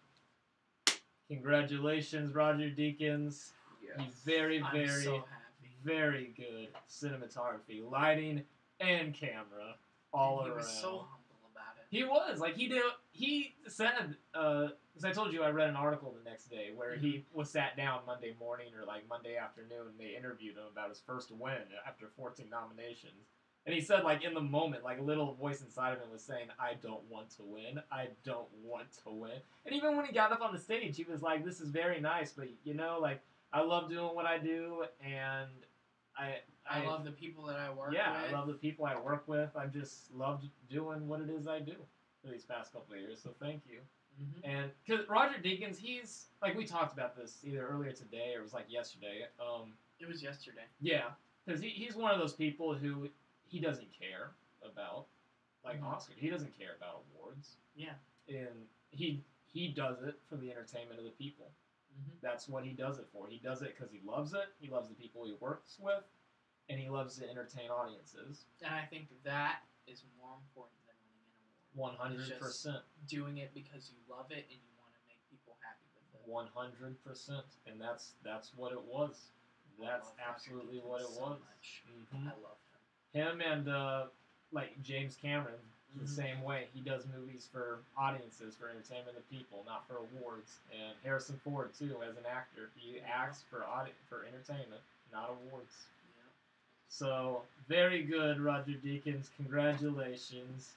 congratulations, Roger Deakins. Yes. He's very, very, I'm so happy. very good cinematography, lighting, and camera all He around. was so humble about it. He was like he said because I told you I read an article the next day where he was sat down Monday morning or like Monday afternoon and they interviewed him about his first win after 14 nominations. And he said, like, in the moment, like, a little voice inside of him was saying, I don't want to win. I don't want to win. And even when he got up on the stage, he was like, this is very nice, but, you know, like, I love doing what I do, and I love the people that I work with. Yeah, I love the people I work with. I've just loved doing what it is I do for these past couple of years, so thank you. Mm-hmm. And, because Roger Deakins, he's, like, we talked about this either earlier today or it was, like, yesterday. It was yesterday. Yeah, because he's one of those people who... He doesn't care about, like, Oscar. He doesn't care about awards. Yeah. And he does it for the entertainment of the people. Mm-hmm. That's what he does it for. He does it because he loves it. He loves the people he works with. And he loves to entertain audiences. And I think that is more important than winning an award. 100%. It's just doing it because you love it and you want to make people happy with it. 100%. And that's what it was. That's absolutely what it was. Mm-hmm. I love him and like James Cameron the same way. He does movies for audiences, for entertainment of people, not for awards. And Harrison Ford too, as an actor, he acts for entertainment, not awards. Yeah. So very good, Roger Deakins. Congratulations.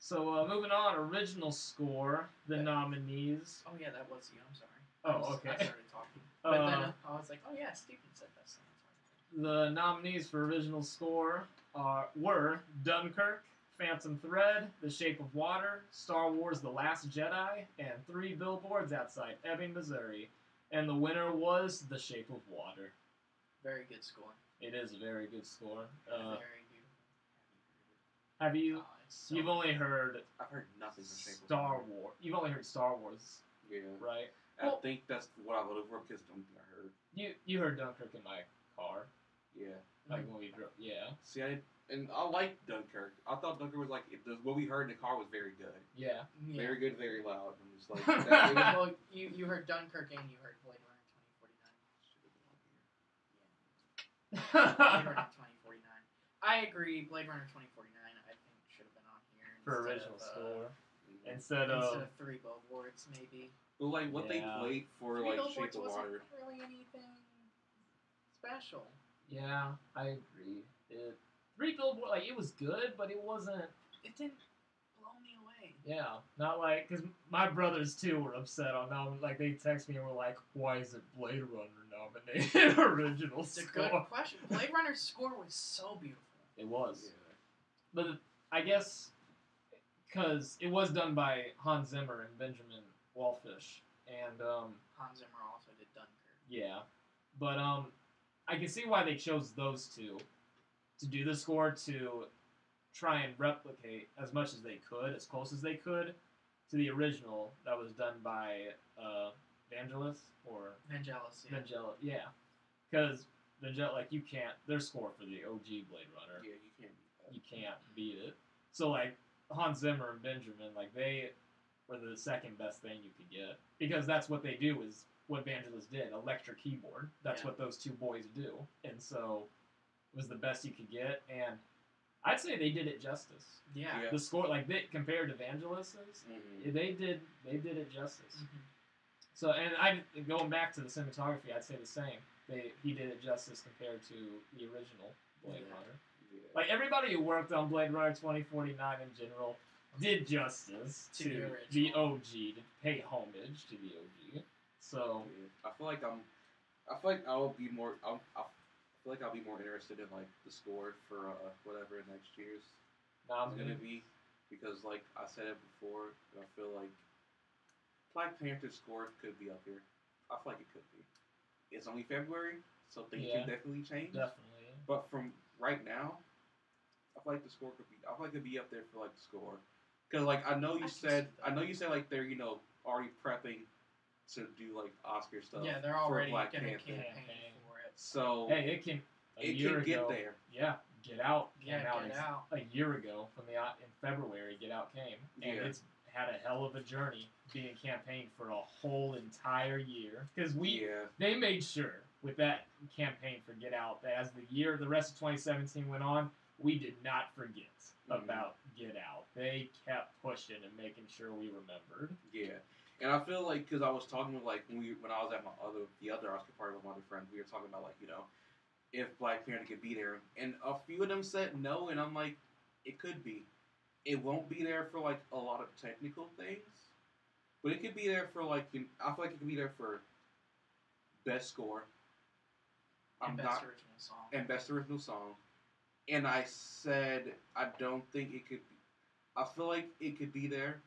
So moving on, original score, the nominees. Oh yeah, that was you. I'm sorry. Oh, okay. I started talking, but then I was like, oh yeah, Stephen said that. So the nominees for original score were Dunkirk, Phantom Thread, The Shape of Water, Star Wars The Last Jedi, and 3 Billboards Outside Ebbing, Missouri. And the winner was The Shape of Water. Very good score. It is a very good score. Very beautiful. Have you... So you've only heard... I've heard nothing from Shape of Star Water. Wars. You've only heard Star Wars. Yeah. Right? I think that's what I voted for because I don't think I heard. You heard Dunkirk in my car. Yeah. Like when we drove, yeah. See, I like Dunkirk. I thought Dunkirk was like what we heard in the car was very good. Yeah. Very good, very loud. I'm just like, well, you heard Dunkirk and you heard Blade Runner 2049. Blade Runner 2049. I agree. Blade Runner 2049. I think should have been on here for original score instead of 3 Billboards, maybe. But like what they played for like Shape of Water. Wasn't really anything special. Yeah, I agree. 3 Billboards, like, it was good, but it wasn't... It didn't blow me away. Yeah, not like... Because my brothers, too, were upset on that. Like, they text me and were like, why is it Blade Runner nominated original It's score? a good question. Blade Runner's score was so beautiful. It was. Yeah. But I guess... Because it was done by Hans Zimmer and Benjamin Wallfisch. And, Hans Zimmer also did Dunkirk. Yeah. But, I can see why they chose those two to do the score to try and replicate as much as they could, as close as they could, to the original that was done by Vangelis or Vangelis. Yeah. Vangelis, yeah. Because Vangelis, like, you can't. Their score for the OG Blade Runner. Yeah, you can't beat that. You can't beat it. So like Hans Zimmer and Benjamin, like they were the second best thing you could get because that's what they do is. What Vangelis did, electric keyboard. That's what those two boys do. And so it was the best you could get. And I'd say they did it justice. Yeah. The score, like compared to Vangelis's, they did it justice. Mm-hmm. So, and going back to the cinematography, I'd say the same. He did it justice compared to the original Blade Runner. Yeah. Like everybody who worked on Blade Runner 2049 in general did justice to the OG, to pay homage to the OG. So I feel like I'll be more interested in like the score for whatever next year's is gonna be because like I said it before, I feel like Black Panther's score could be up here. I feel like it could be. It's only February, so things can definitely change. Definitely. But from right now, I feel like the score could be. I feel like it'd be up there for like the score, because like I know you said like they're already prepping to do like Oscar stuff. Yeah, they're already for Black gonna Panther. campaign for it. So hey, it can get there. Yeah, Get Out came out Get Out. a year ago in February. Get Out came, and it's had a hell of a journey being campaigned for a whole entire year because they made sure with that campaign for Get Out that as the rest of 2017 went on, we did not forget Mhm. about Get Out. They kept pushing and making sure we remembered. Yeah, and I feel like because I was talking with like when I was at the other Oscar party with my other friends, we were talking about like if Black Panther could be there, and a few of them said no, and I'm like, it could be. It won't be there for like a lot of technical things, but it could be there for like I feel like it could be there for best score. And best original song. And best original song. And I said I don't think it could be. I feel like it could be there.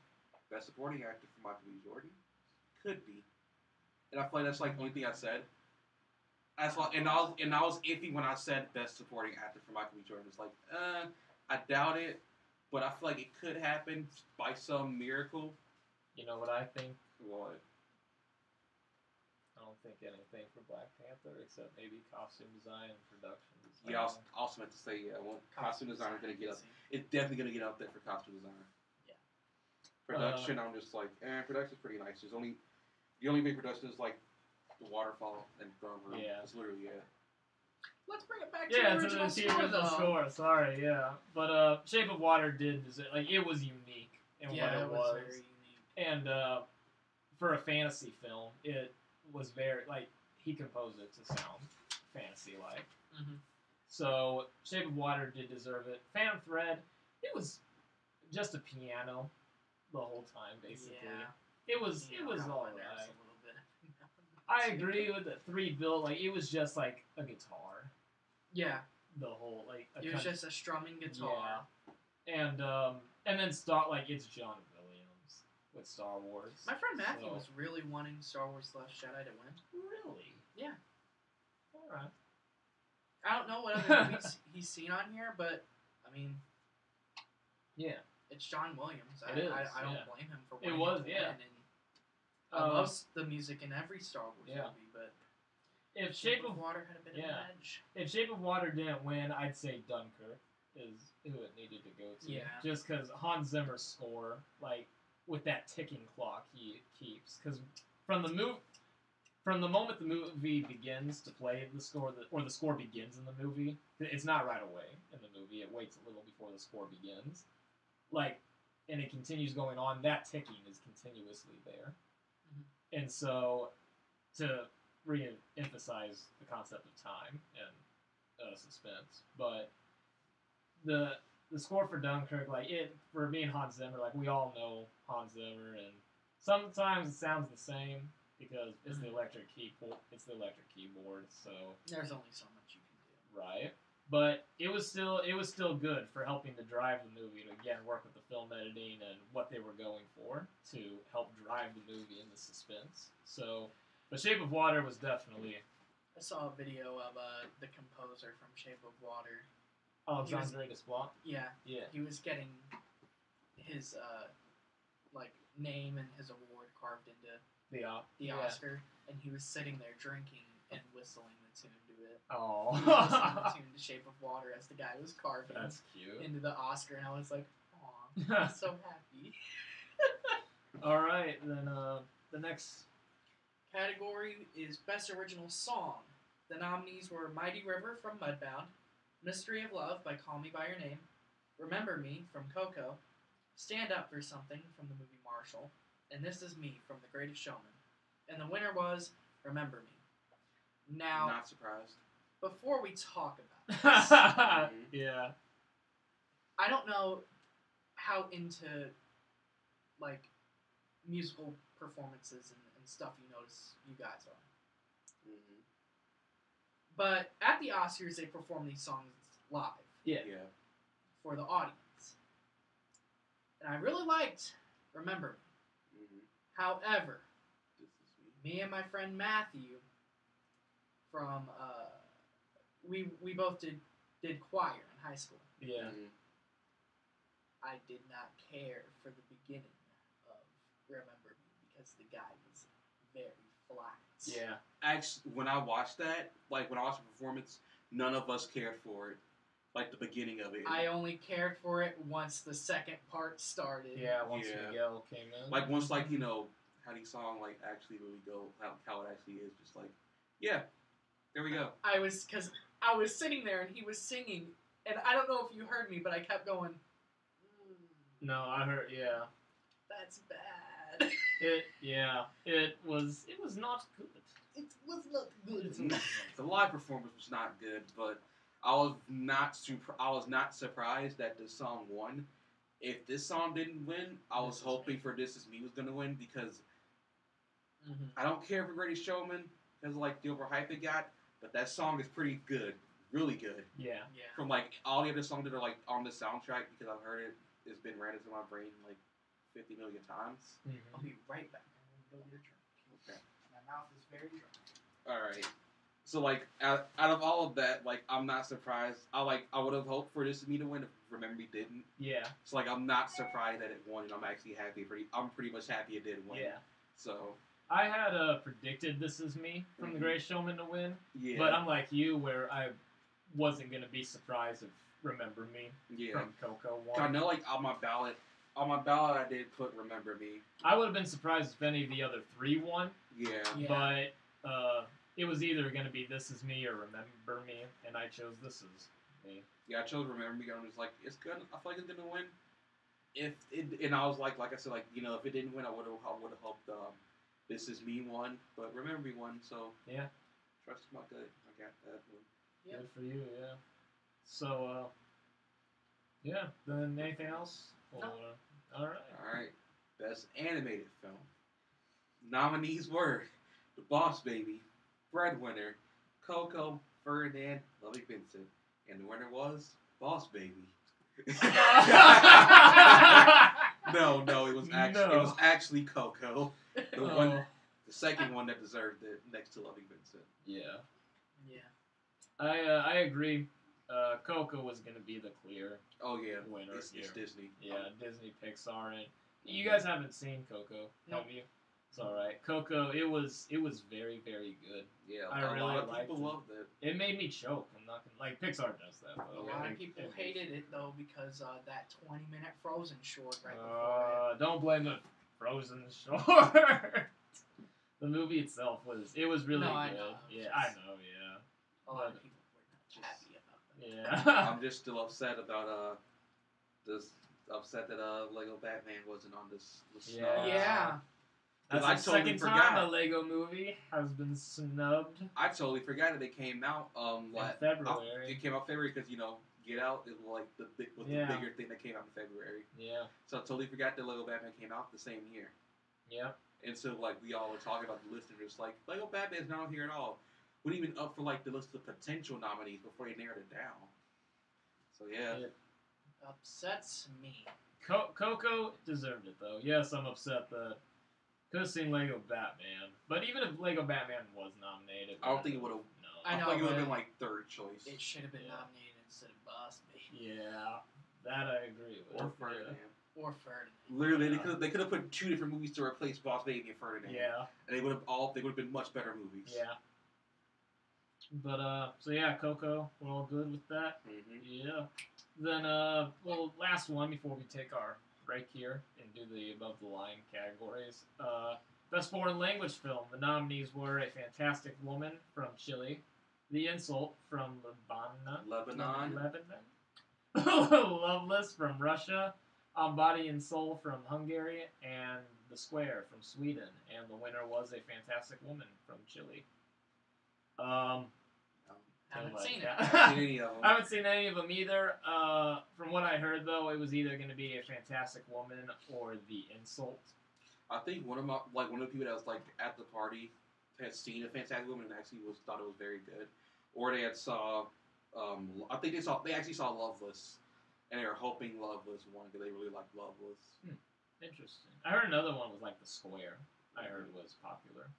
Best supporting actor for Michael B. Jordan could be, and I feel like that's like the only thing I said. That's like, and I was iffy when I said best supporting actor for Michael B. Jordan. It's like, I doubt it, but I feel like it could happen by some miracle. You know what I think? What? I don't think anything for Black Panther except maybe costume design and production design. Yeah, I also meant to say costume designer is gonna get up. It's definitely gonna get up there for costume designer. Yeah. Production, I'm just like, production's pretty nice. The only big production is like the waterfall and throne room. Yeah. That's literally it. Let's bring it back to the original score, though. Sorry, yeah. But Shape of Water did like it was unique in what it was. Very unique. And for a fantasy film, it was very like he composed it to sound fantasy-like. Mm-hmm. So Shape of Water did deserve it. Phantom Thread, it was just a piano the whole time, basically. Yeah. It was all right. I agree with the 3 built. Like it was just like a guitar. Yeah. The whole like. It was just a strumming guitar. Yeah. And then it's John Williams with Star Wars. My friend Matthew was really wanting Star Wars / Jedi to win. Really? Yeah. All right. I don't know what other movies he's seen on here, but I mean, yeah, it's John Williams. I don't blame him for wanting to win. And I love the music in every Star Wars movie, but if Shape of Water had a bit of an edge. If Shape of Water didn't win, I'd say Dunkirk is who it needed to go to. Yeah. Just because Hans Zimmer's score, like with that ticking clock he keeps, because from the moment the movie begins to play the score, or the score begins in the movie, it's not right away in the movie. It waits a little before the score begins, and it continues going on. That ticking is continuously there. And so, to re-emphasize the concept of time and suspense, but the score for Dunkirk, for me and Hans Zimmer, we all know Hans Zimmer, and sometimes it sounds the same because it's the electric keyboard. So there's only so much you can do. Right. But it was still good for helping to drive the movie to again work with the film editing and what they were going for to help drive the movie and the suspense. So, but Shape of Water was definitely. I saw a video of the composer from Shape of Water. Alexandre Desplat. Yeah. Yeah. He was getting his name and his award carved into the Oscar, and he was sitting there drinking and whistling the tune to it. Oh. He was whistling the tune to Shape of Water as the guy was carving That's cute. into the Oscar, and I was like, aw, I'm so happy. All right, then the next category is Best Original Song. The nominees were Mighty River from Mudbound, Mystery of Love by Call Me By Your Name, Remember Me from Coco, Stand Up for Something from the movie Marshall, and This Is Me from The Greatest Showman. And the winner was Remember Me. Now, not surprised. Before we talk about this, yeah, I don't know how into musical performances and stuff you notice you guys are. Mm-hmm. But at the Oscars, they perform these songs live. Yeah. For the audience. And I really liked Remember Me. Mm-hmm. However, me and my friend Matthew from we both did choir in high school. Yeah. Mm-hmm. I did not care for the beginning of Remember Me because the guy was very flat. Yeah. Actually, when I watched that, when I watched the performance, none of us cared for it. The beginning of it. I only cared for it once the second part started. Yeah, once Miguel came in. Once, how the song, actually really go, how it actually is, just yeah, there we go. I was sitting there and he was singing And I don't know if you heard me, but I kept going, No, I heard. Yeah, that's bad. it was not good. It was not good. The live performance was not good, but I was not surprised that this song won. If this song didn't win, I was hoping for This Is Me was gonna win because I don't care for Greatest Showman because like the overhype it got, but that song is pretty good, really good. Yeah. From like all the other songs that are like on the soundtrack because I've heard it, it's been ran into my brain like 50 million times. I'll be right back. I'm gonna go get a drink. Okay. My mouth is very dry. All right. So like out of all of that, like I'm not surprised. I would have hoped for This Is Me to win if Remember Me didn't. Yeah. So like I'm not surprised that it won, and I'm actually happy. I'm pretty much happy it did win. Yeah. So I had predicted This Is Me from The Greatest Showman to win, yeah. but I'm like you, where I wasn't gonna be surprised if Remember Me from Coco won. I know like on my ballot I did put Remember Me. I would have been surprised if any of the other three won. Yeah. But it was either going to be This Is Me or Remember Me, and I chose This Is Me. Yeah, I chose Remember Me. I'm just like, it's good. I feel like it's gonna win. And I was like I said, like if it didn't win, I would have hoped This Is Me won, but Remember Me won. So yeah, trust my gut. I got that one. Yep. Good for you. Yeah. So yeah. Then anything else? No. All right. All right. Best animated film. Nominees were The Boss Baby, Breadwinner, Coco, Ferdinand, Loving Vincent, and the winner was Boss Baby. No, it was actually Coco, the second one that deserved it, next to Loving Vincent. Yeah. Yeah. I agree. Coco was gonna be the clear winner it's Disney. Yeah, Disney, Pixar, and you guys haven't seen Coco, have you? It's all right. Coco, it was very, very good. Yeah, I a really lot of liked people loved it. It made me choke. I'm not gonna Pixar does that though. A lot of people hated it though because that 20-minute Frozen short right before it. Don't blame the Frozen short. The movie itself was really good. I know. Yeah, I know. Yeah. A lot of people were not happy about that. Yeah. I'm just still upset about that Lego Batman wasn't on this. Yeah. That's the second time a Lego movie has been snubbed. I totally forgot that it came out in February. It came out February because Get Out is like the bigger thing that came out in February. Yeah. So I totally forgot that Lego Batman came out the same year. Yeah. And so like we all were talking about the list and just like Lego Batman's not on here at all. Wasn't even up for like the list of potential nominees before they narrowed it down. So yeah. It upsets me. Coco deserved it though. Yes, I'm upset that could have seen Lego Batman, but even if Lego Batman was nominated, I don't think it would have. No, I know, think it would have been like third choice. It should have been nominated instead of Boss Baby. Yeah, that I agree with. Or Ferdinand. Or Ferdinand. Literally, they could have put two different movies to replace Boss Baby and Ferdinand. Yeah, and they would have been much better movies. Yeah. But so yeah, Coco, we're all good with that. Mm-hmm. Yeah. Then last one before we take our break here and do the above the line categories. Best foreign language film. The nominees were A Fantastic Woman from Chile, The Insult from Lebanon, Loveless from Russia, On Body and Soul from Hungary, and The Square from Sweden. And the winner was A Fantastic Woman from Chile. Haven't seen it. I haven't seen any of them either. From what I heard, though, it was either going to be A Fantastic Woman or The Insult. I think one of the people that was like at the party had seen A Fantastic Woman and actually thought it was very good, or they had saw. I think they actually saw Loveless, and they were hoping Loveless won because they really liked Loveless. Interesting. I heard another one was like The Square. I heard was popular,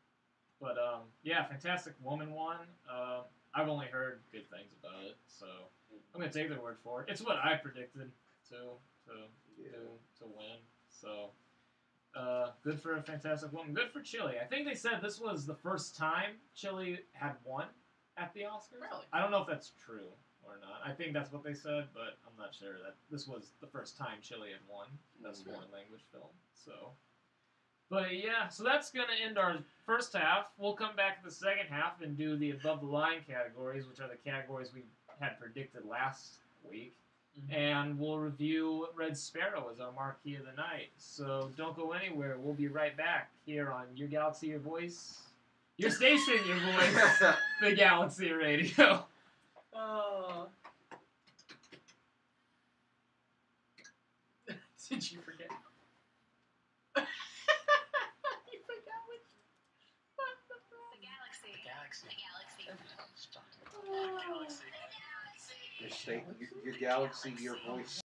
but yeah, Fantastic Woman won. I've only heard good things about it, so I'm gonna take their word for it. It's what I predicted to win. So good for A Fantastic Woman. Good for Chile. I think they said this was the first time Chile had won at the Oscars. Really? I don't know if that's true or not. I think that's what they said, but I'm not sure that this was the first time Chile had won Best Foreign Language Film. So. But yeah, so that's going to end our first half. We'll come back to the second half and do the above the line categories, which are the categories we had predicted last week. Mhm. And we'll review Red Sparrow as our marquee of the night. So don't go anywhere. We'll be right back here on Your Galaxy, Your Voice. Your station, Your Voice. The Galaxy Radio. Oh. Did you forget? You forgot which. What the fuck? The Galaxy. The Galaxy. The Galaxy. The Galaxy. Your Galaxy, your voice.